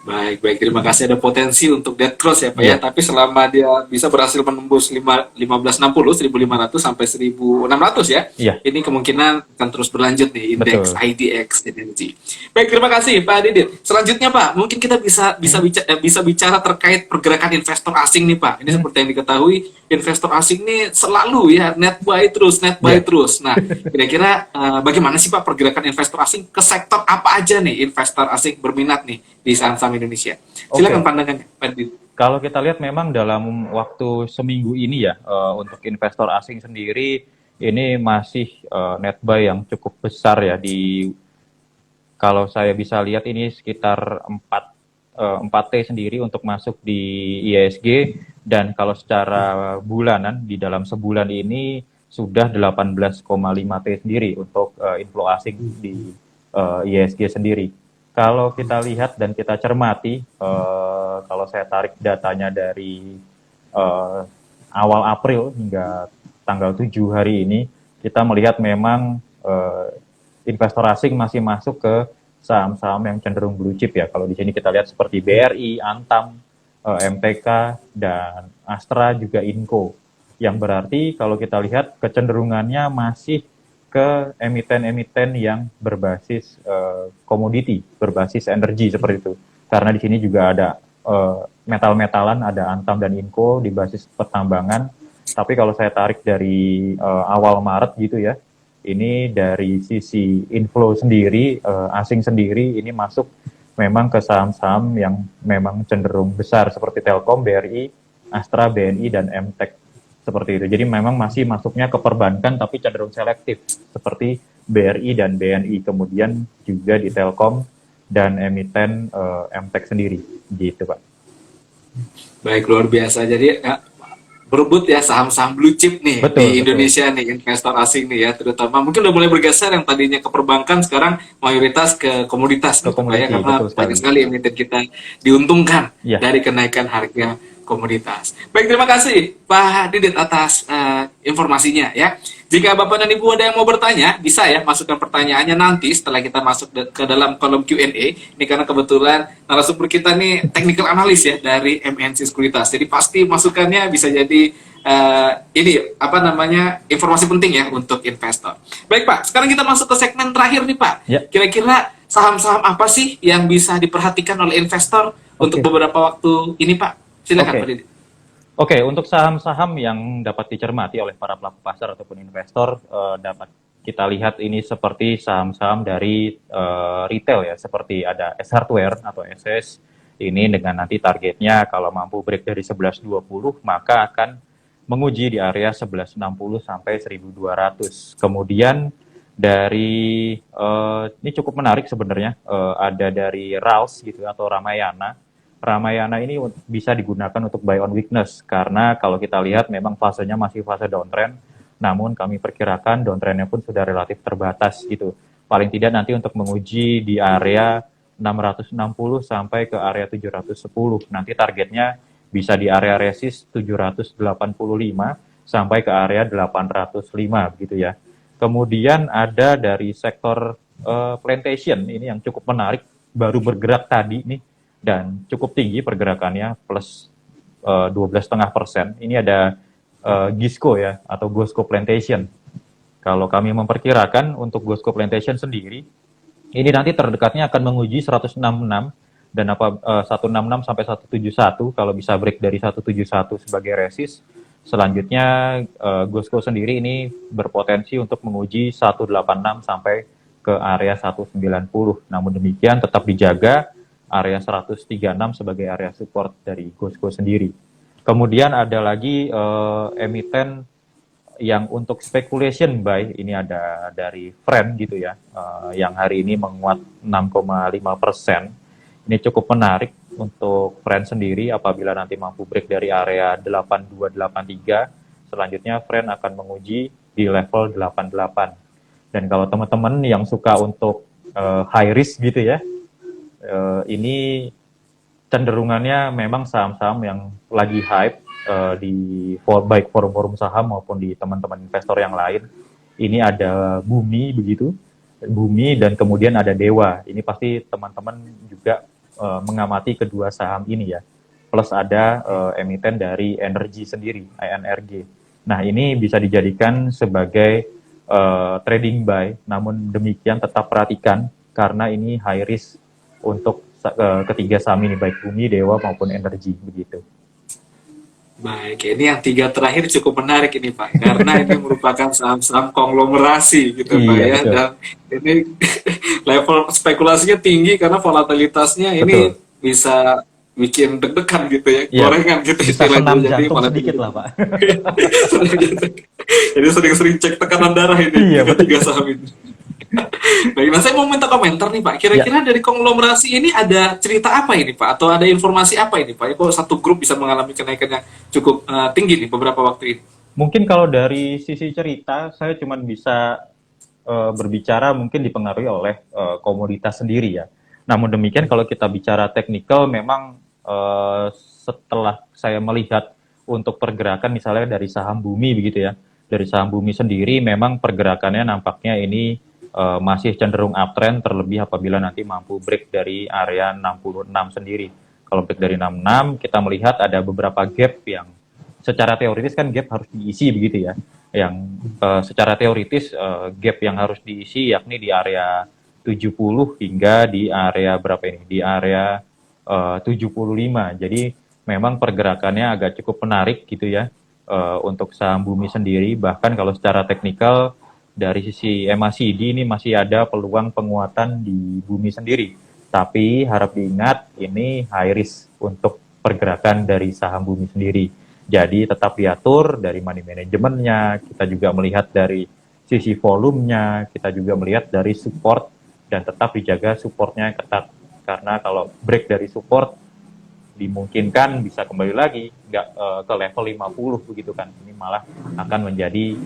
Baik, baik. Terima kasih. Ada potensi untuk dead cross ya, Pak ya. Iya, Tapi selama dia bisa berhasil menembus 1560, 1500 sampai 1600 ya, iya, ini kemungkinan akan terus berlanjut nih indeks betul. IDX Energy. Baik, terima kasih Pak Didit. Selanjutnya Pak, mungkin kita Hmm, bisa bicara terkait pergerakan investor asing nih Pak. Ini hmm, seperti yang diketahui, investor asing nih selalu ya net buy terus, net buy iya, terus. Nah, kira-kira bagaimana sih Pak pergerakan investor asing ke sektor apa aja nih investor asing berminat nih di saham-saham Indonesia? Silakan oke. pandangannya, Pak Dit. Kalau kita lihat memang dalam waktu seminggu ini ya, untuk investor asing sendiri ini masih net buy yang cukup besar ya di kalau saya bisa lihat ini sekitar 4T sendiri untuk masuk di ISG dan kalau secara bulanan di dalam sebulan ini sudah 18,5T sendiri untuk inflow asing di ISG sendiri. Kalau kita lihat dan kita cermati, kalau saya tarik datanya dari uh, awal April hingga tanggal 7 hari ini, kita melihat memang investor asing masih masuk ke saham-saham yang cenderung blue chip ya. Kalau di sini kita lihat seperti BRI, Antam, MTK, dan Astra juga Inco. Yang berarti kalau kita lihat kecenderungannya masih ke emiten-emiten yang berbasis komoditi, berbasis energi seperti itu. Karena di sini juga ada metal-metalan, ada Antam dan Inco di basis pertambangan. Tapi kalau saya tarik dari awal Maret gitu ya, ini dari sisi inflow sendiri, asing sendiri, ini masuk memang ke saham-saham yang memang cenderung besar seperti Telkom, BRI, Astra, BNI, dan MTEK seperti itu. Jadi memang masih masuknya ke perbankan tapi cenderung selektif seperti BRI dan BNI. Kemudian juga di Telkom dan emiten MTEK sendiri, gitu Pak. Baik, luar biasa. Jadi berebut ya saham-saham blue chip nih Betul, di betul. Indonesia nih investor asing nih ya, terutama mungkin udah mulai bergeser yang tadinya ke perbankan sekarang mayoritas ke komoditas Ke gitu Pak ya, komoditi, karena betul banyak sekali. sekali emiten kita diuntungkan Ya, dari kenaikan harga komoditas. Baik, terima kasih Pak Didit atas informasinya ya. Jika Bapak dan Ibu ada yang mau bertanya, bisa ya masukkan pertanyaannya nanti setelah kita masuk ke dalam kolom Q&A. Ini karena kebetulan narasumber kita nih technical analis ya dari MNC Sekuritas. Jadi pasti masukannya bisa jadi ini apa namanya informasi penting ya untuk investor. Baik Pak, sekarang kita masuk ke segmen terakhir nih Pak. ya, Kira-kira saham-saham apa sih yang bisa diperhatikan oleh investor untuk oke, beberapa waktu ini Pak? Silakan Pak oke. Didi. Oke, untuk saham-saham yang dapat dicermati oleh para pelaku pasar ataupun investor, dapat kita lihat ini seperti saham-saham dari retail ya, seperti ada S Hardware atau SS. Ini dengan nanti targetnya kalau mampu break dari 1120, maka akan menguji di area 1160 sampai 1200. Kemudian dari ini cukup menarik sebenarnya, ada dari RALS gitu atau Ramayana. Ramayana ini bisa digunakan untuk buy on weakness karena kalau kita lihat memang fasenya masih fase downtrend, namun kami perkirakan downtrendnya pun sudah relatif terbatas gitu. Paling tidak nanti untuk menguji di area 660 sampai ke area 710. Nanti targetnya bisa di area resist 785 sampai ke area 805 begitu ya. Kemudian ada dari sektor plantation ini yang cukup menarik, baru bergerak tadi nih dan cukup tinggi pergerakannya plus 12,5%. Ini ada Gisco ya atau Gosco Plantation. Kalau kami memperkirakan untuk Gosco Plantation sendiri, ini nanti terdekatnya akan menguji 166 dan 166 sampai 171 kalau bisa break dari 171 sebagai resist. Selanjutnya Gosco sendiri ini berpotensi untuk menguji 186 sampai ke area 190. Namun demikian tetap dijaga area 136 sebagai area support dari Gosco sendiri. Kemudian ada lagi emiten yang untuk speculation buy, ini ada dari Friend gitu ya, yang hari ini menguat 6,5%. Ini cukup menarik untuk Friend sendiri apabila nanti mampu break dari area 8283. Selanjutnya Friend akan menguji di level 88. Dan kalau teman-teman yang suka untuk high risk gitu ya, ini cenderungannya memang saham-saham yang lagi hype di baik forum-forum saham maupun di teman-teman investor yang lain. Ini ada Bumi begitu, Bumi dan kemudian ada Dewa. Ini pasti teman-teman juga mengamati kedua saham ini ya. Plus ada emiten dari energi sendiri, INRG. Nah, ini bisa dijadikan sebagai trading buy, namun demikian tetap perhatikan karena ini high risk untuk ketiga saham ini, baik bumi, dewa maupun energi begitu. Baik, ini yang tiga terakhir cukup menarik ini Pak, karena ini merupakan saham-saham konglomerasi gitu Pak Iya ya, betul, dan ini level spekulasinya tinggi karena volatilitasnya ini betul. bisa bikin deg-degan gitu ya, Iya, gorengan gitu bisa istilahnya, senam jadi jantung sedikit volatilitas. lah Pak. Jadi sering-sering cek tekanan darah ini Iya dengan tiga betul. saham ini. Baik, nah saya mau minta komentar nih Pak. Ya, Kira-kira dari konglomerasi ini ada cerita apa ini Pak? Atau ada informasi apa ini Pak? Kok satu grup bisa mengalami kenaikan yang cukup tinggi nih beberapa waktu ini? mungkin kalau dari sisi cerita, saya cuma bisa berbicara mungkin dipengaruhi oleh komoditas sendiri ya. Namun demikian kalau kita bicara teknikal, memang setelah saya melihat untuk pergerakan misalnya dari saham bumi begitu ya, dari saham bumi sendiri memang pergerakannya nampaknya ini masih cenderung uptrend, terlebih apabila nanti mampu break dari area 66 sendiri. Kalau break dari 66, kita melihat ada beberapa gap yang secara teoritis kan gap harus diisi begitu ya. Yang secara teoritis gap yang harus diisi yakni di area 70 hingga di area berapa ini? Di area 75. Jadi memang pergerakannya agak cukup menarik gitu ya untuk saham bumi sendiri. Bahkan kalau secara teknikal dari sisi MACD ini masih ada peluang penguatan di bumi sendiri. Tapi harap diingat ini high risk untuk pergerakan dari saham bumi sendiri. Jadi tetap diatur dari money manajemennya, kita juga melihat dari sisi volumenya, kita juga melihat dari support dan tetap dijaga supportnya ketat. Karena kalau break dari support dimungkinkan bisa kembali lagi nggak ke level 50 begitu kan. Ini malah akan menjadi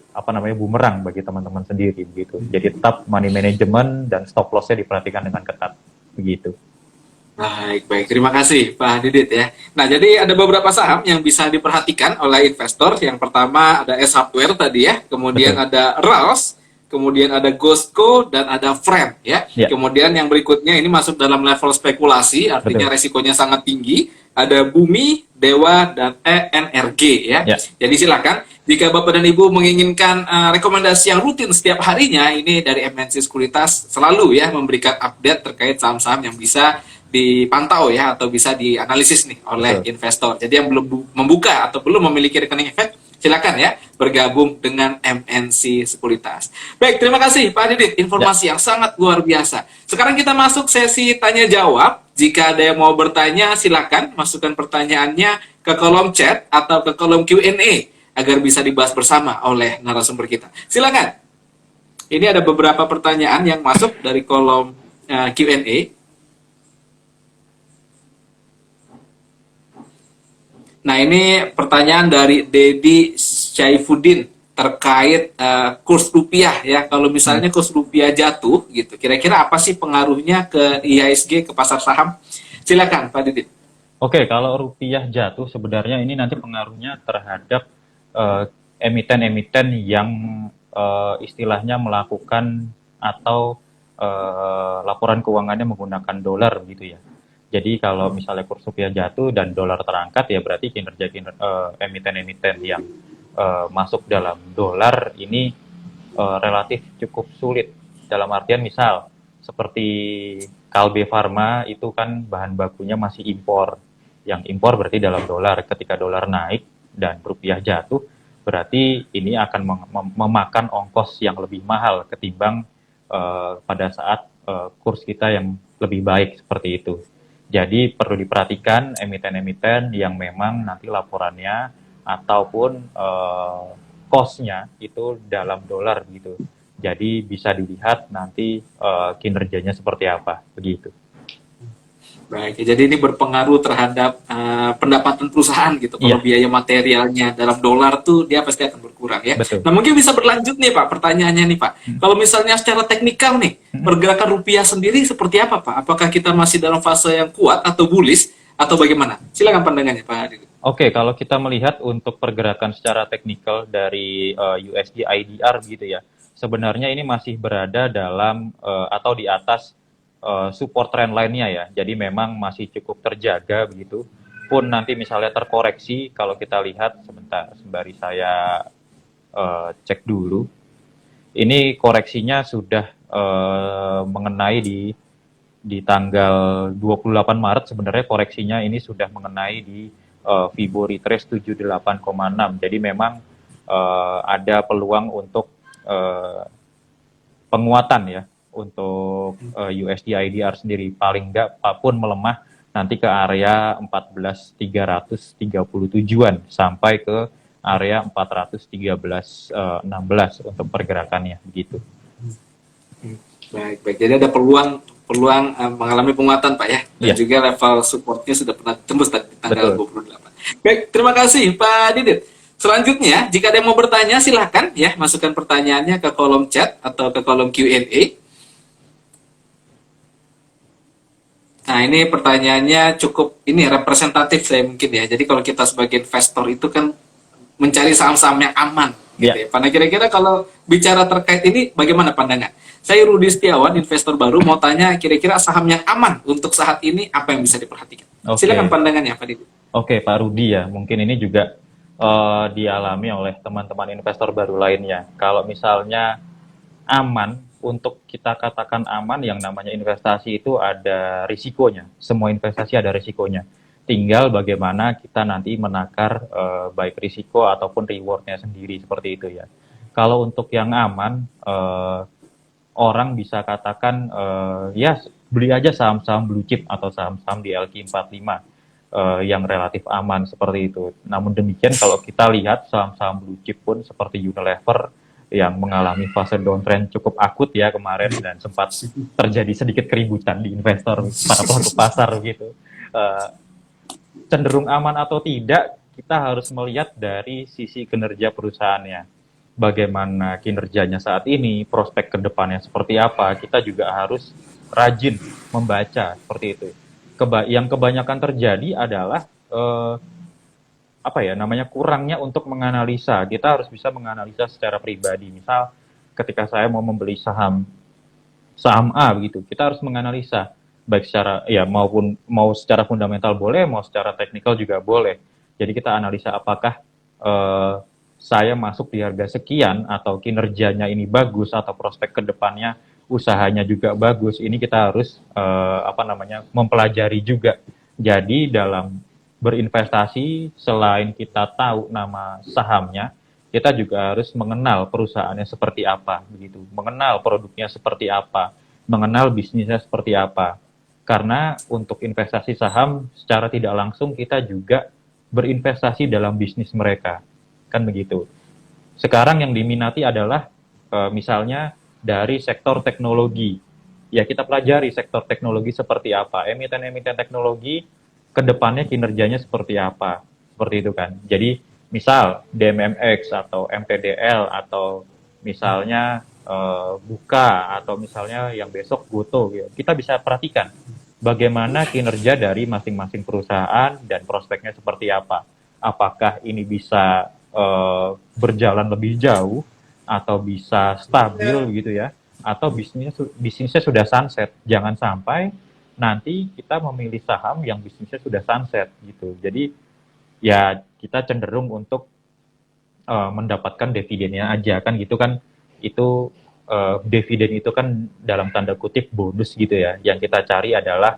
apa namanya bumerang bagi teman-teman sendiri begitu. Jadi tetap money management dan stop loss-nya diperhatikan dengan ketat begitu. Baik, baik. Terima kasih Pak Didit ya. Nah, jadi ada beberapa saham yang bisa diperhatikan oleh investor. Yang pertama ada S Hardware tadi ya, kemudian Betul. ada RALS, kemudian ada Ghostco, dan ada Friend ya. Ya, Kemudian yang berikutnya ini masuk dalam level spekulasi, artinya betul. resikonya sangat tinggi. Ada Bumi, Dewa, dan ENRG ya. Ya. Jadi silakan jika Bapak dan Ibu menginginkan rekomendasi yang rutin setiap harinya, ini dari MNC Sekuritas selalu ya memberikan update terkait saham-saham yang bisa dipantau ya atau bisa dianalisis nih oleh Betul. investor. Jadi yang belum membuka atau belum memiliki rekening efek, silakan ya bergabung dengan MNC Sekuritas. Baik, terima kasih Pak Didit, Ya. informasi yang sangat luar biasa. Sekarang kita masuk sesi tanya jawab. Jika ada yang mau bertanya, silakan masukkan pertanyaannya ke kolom chat atau ke kolom Q&A agar bisa dibahas bersama oleh narasumber kita. Silakan. Ini ada beberapa pertanyaan yang masuk dari kolom Q&A. Nah, ini pertanyaan dari Dedi Syaifuddin terkait kurs rupiah ya. Kalau misalnya kurs rupiah jatuh gitu, kira-kira apa sih pengaruhnya ke IHSG, ke pasar saham? Silakan Pak Didit. Oke, kalau rupiah jatuh sebenarnya ini nanti pengaruhnya terhadap eh, emiten-emiten yang istilahnya melakukan atau laporan keuangannya menggunakan dolar gitu ya. Jadi kalau misalnya kurs rupiah jatuh dan dolar terangkat ya berarti kinerja emiten-emiten yang masuk dalam dolar ini relatif cukup sulit. Dalam artian misal seperti Kalbe Farma itu kan bahan bakunya masih impor. Yang impor berarti dalam dolar. Ketika dolar naik dan rupiah jatuh, berarti ini akan memakan ongkos yang lebih mahal ketimbang pada saat kurs kita yang lebih baik seperti itu. Jadi perlu diperhatikan emiten-emiten yang memang nanti laporannya ataupun cost-nya itu dalam dolar gitu. Jadi bisa dilihat nanti kinerjanya seperti apa begitu. Baik, jadi ini berpengaruh terhadap pendapatan perusahaan gitu. Kalau Iya, biaya materialnya dalam dolar tuh dia pasti akan berkurang ya. betul. Nah, mungkin bisa berlanjut nih Pak, pertanyaannya nih Pak. Kalau misalnya secara teknikal nih, pergerakan rupiah sendiri seperti apa Pak? Apakah kita masih dalam fase yang kuat atau bullish atau bagaimana? Silakan pandangannya Pak Hadi. Oke, kalau kita melihat untuk pergerakan secara teknikal dari USD IDR gitu ya, sebenarnya ini masih berada dalam atau di atas support trend lainnya ya. Jadi memang masih cukup terjaga begitu. Pun nanti misalnya terkoreksi, kalau kita lihat sebentar sembari saya cek dulu. Ini koreksinya sudah mengenai di tanggal 28 Maret sebenarnya koreksinya ini sudah mengenai di Fibo retrace 78,6. Jadi memang ada peluang untuk penguatan ya untuk USD IDR sendiri, paling enggak pun melemah nanti ke area 14.337-an sampai ke area 413.16 untuk pergerakannya begitu. Baik. Jadi ada peluang mengalami penguatan Pak ya. Dan juga level supportnya sudah pernah tembus tadi tanggal 28. Baik, terima kasih Pak Didit. Selanjutnya, jika ada yang mau bertanya silahkan ya masukkan pertanyaannya ke kolom chat atau ke kolom Q&A. Nah, ini pertanyaannya cukup representatif saya mungkin ya. Jadi kalau kita sebagai investor itu kan mencari saham-saham yang aman gitu ya. Pada kira-kira kalau bicara terkait ini bagaimana pandangan? Saya Rudi Setiawan, investor baru, mau tanya kira-kira saham yang aman untuk saat ini apa yang bisa diperhatikan? Silakan pandangannya Pak Didi. Oke, Pak Rudi ya, mungkin ini juga dialami oleh teman-teman investor baru lainnya. Kalau misalnya aman, untuk kita katakan aman, yang namanya investasi itu ada risikonya. Semua investasi ada risikonya. Tinggal bagaimana kita nanti menakar baik risiko ataupun rewardnya sendiri, seperti itu ya. Kalau untuk yang aman, orang bisa katakan ya beli aja saham-saham blue chip atau saham-saham di LQ45 yang relatif aman seperti itu. Namun demikian kalau kita lihat saham-saham blue chip pun seperti Unilever yang mengalami fase downtrend cukup akut ya kemarin dan sempat terjadi sedikit keributan di investor para pelaku pasar gitu. Cenderung aman atau tidak, kita harus melihat dari sisi kinerja perusahaannya. Bagaimana kinerjanya saat ini, prospek ke depannya seperti apa, kita juga harus rajin membaca seperti itu. Yang kebanyakan terjadi adalah kurangnya untuk menganalisa. Kita harus bisa menganalisa secara pribadi. Misal ketika saya mau membeli saham A begitu, kita harus menganalisa baik secara mau secara fundamental boleh, mau secara teknikal juga boleh. Jadi kita analisa apakah saya masuk di harga sekian atau kinerjanya ini bagus atau prospek ke depannya usahanya juga bagus. Ini kita harus mempelajari juga. Jadi dalam berinvestasi selain kita tahu nama sahamnya, kita juga harus mengenal perusahaannya seperti apa begitu, mengenal produknya seperti apa, mengenal bisnisnya seperti apa. Karena untuk investasi saham secara tidak langsung kita juga berinvestasi dalam bisnis mereka. Kan begitu. Sekarang yang diminati adalah misalnya dari sektor teknologi. Ya kita pelajari sektor teknologi seperti apa, emiten-emiten teknologi kedepannya kinerjanya seperti apa, seperti itu kan. Jadi misal DMMX atau MTDL atau misalnya Buka atau misalnya yang besok Goto, gitu. Kita bisa perhatikan bagaimana kinerja dari masing-masing perusahaan dan prospeknya seperti apa. Apakah ini bisa berjalan lebih jauh atau bisa stabil gitu ya, atau bisnisnya sudah sunset. Jangan sampai nanti kita memilih saham yang bisnisnya sudah sunset gitu. Jadi ya kita cenderung untuk mendapatkan dividennya aja kan gitu kan. Itu dividen itu kan dalam tanda kutip bonus gitu ya. Yang kita cari adalah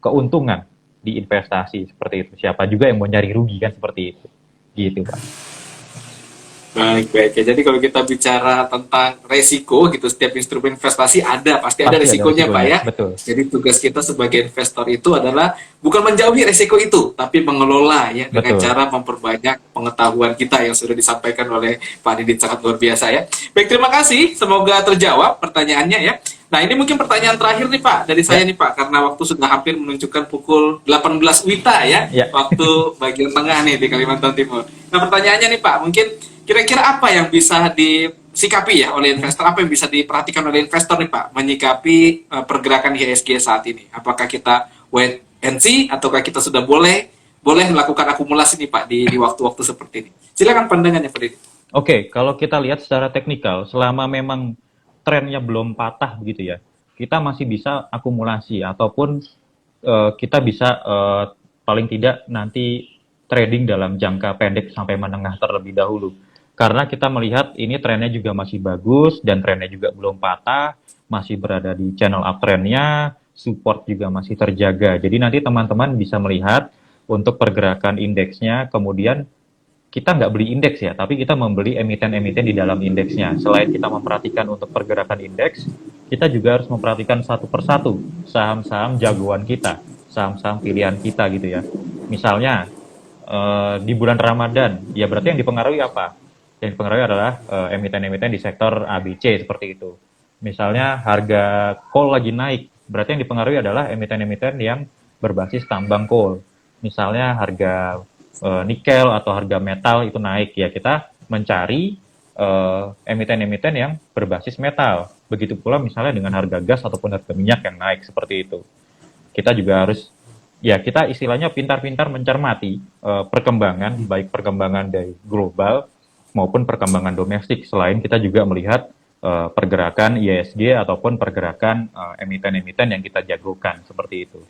keuntungan di investasi seperti itu. Siapa juga yang mau nyari rugi kan seperti itu. Gitu Pak. Baik. Ya. Jadi kalau kita bicara tentang resiko gitu, setiap instrumen investasi pasti ada resikonya Pak ya. Betul. Jadi tugas kita sebagai investor itu adalah bukan menjauhi resiko itu, tapi mengelola ya dengan cara memperbanyak pengetahuan kita yang sudah disampaikan oleh Pak Didit, sangat luar biasa ya. Baik, terima kasih. Semoga terjawab pertanyaannya ya. Nah, ini mungkin pertanyaan terakhir nih Pak dari saya nih Pak, karena waktu sudah hampir menunjukkan pukul 18 WITA ya. Waktu bagian tengah nih di Kalimantan Timur. Nah, pertanyaannya nih Pak, mungkin kira-kira apa yang bisa disikapi ya oleh investor, apa yang bisa diperhatikan oleh investor nih Pak menyikapi pergerakan IHSG saat ini? Apakah kita wait and see ataukah kita sudah boleh melakukan akumulasi nih Pak di waktu-waktu seperti ini? Silakan pandangannya Pak Didi. Oke, kalau kita lihat secara teknikal, selama memang trennya belum patah begitu ya, kita masih bisa akumulasi ataupun kita bisa paling tidak nanti trading dalam jangka pendek sampai menengah terlebih dahulu. Karena kita melihat ini trennya juga masih bagus dan trennya juga belum patah, masih berada di channel uptrendnya, support juga masih terjaga. Jadi nanti teman-teman bisa melihat untuk pergerakan indeksnya, kemudian kita nggak beli indeks ya, tapi kita membeli emiten-emiten di dalam indeksnya. Selain kita memperhatikan untuk pergerakan indeks, kita juga harus memperhatikan satu persatu saham-saham jagoan kita, saham-saham pilihan kita gitu ya. Misalnya di bulan Ramadan, ya berarti yang dipengaruhi apa? Yang dipengaruhi adalah emiten-emiten di sektor ABC seperti itu. Misalnya harga coal lagi naik, berarti yang dipengaruhi adalah emiten-emiten yang berbasis tambang coal. Misalnya harga nikel atau harga metal itu naik, ya kita mencari emiten-emiten yang berbasis metal. Begitu pula misalnya dengan harga gas ataupun harga minyak yang naik seperti itu. Kita juga harus, ya kita istilahnya pintar-pintar mencermati perkembangan, baik perkembangan dari global maupun perkembangan domestik. Selain kita juga melihat pergerakan ISG ataupun pergerakan emiten-emiten yang kita jagokan seperti itu.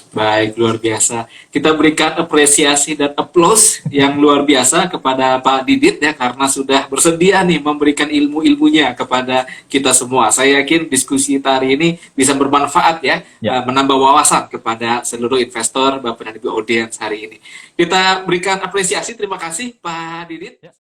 Baik, luar biasa. Kita berikan apresiasi dan applause yang luar biasa kepada Pak Didit ya, karena sudah bersedia nih memberikan ilmu-ilmunya kepada kita semua. Saya yakin diskusi kita hari ini bisa bermanfaat ya, Ya. menambah wawasan kepada seluruh investor, Bapak dan Ibu audiens hari ini. Kita berikan apresiasi, terima kasih Pak Didit. Ya.